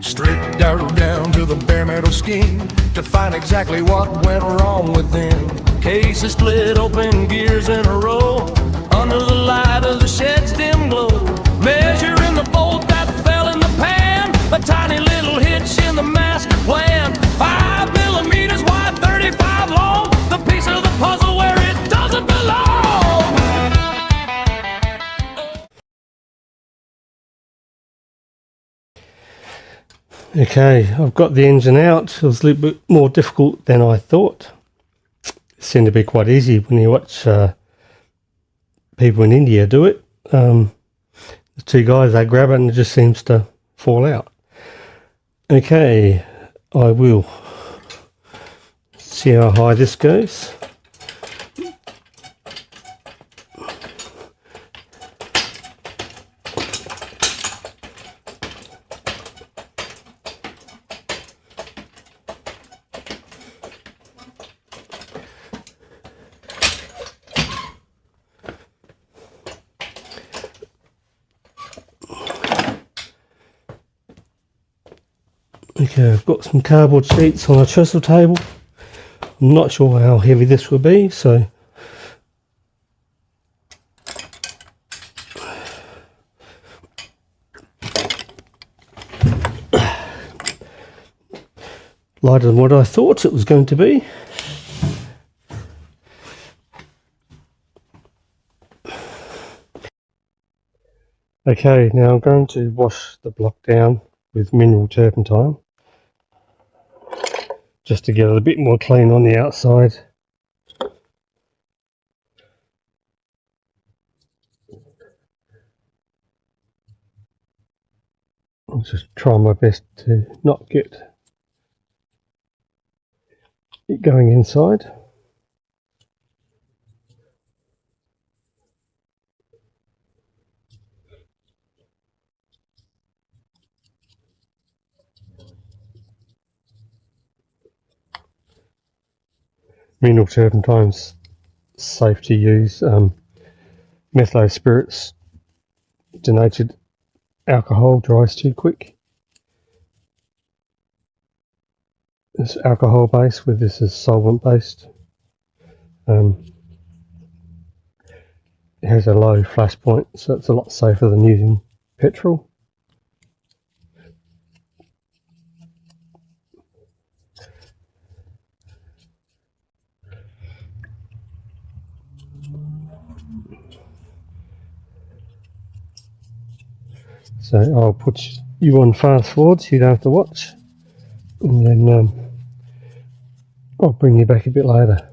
Straight down to the bare metal skin to find exactly what went wrong within. Case is split open, gears in a row, under the light of the shed's dim glow. Measuring the bolt that fell in the pan, a tiny little hitch in the master plan. 5 millimeters wide, 35 long, the piece of the puzzle where it doesn't belong. Okay, I've got the engine out. It was a little bit more difficult than I thought. It seemed to be quite easy when you watch people in India do it. The two guys, they grab it and it just seems to fall out. Okay, I will see how high this goes. Okay, I've got some cardboard sheets on a trestle table. I'm not sure how heavy this will be, so lighter than what I thought it was going to be. Okay, now I'm going to wash the block down with mineral turpentine, just to get it a bit more clean on the outside. I'll just try my best to not get it going inside. Mineral turpentine's safe to use. Methyl spirits, denatured alcohol, dries too quick. It's alcohol based, with this is solvent based. It has a low flash point, so it's a lot safer than using petrol. So I'll put you on fast forward so you don't have to watch, and then I'll bring you back a bit later.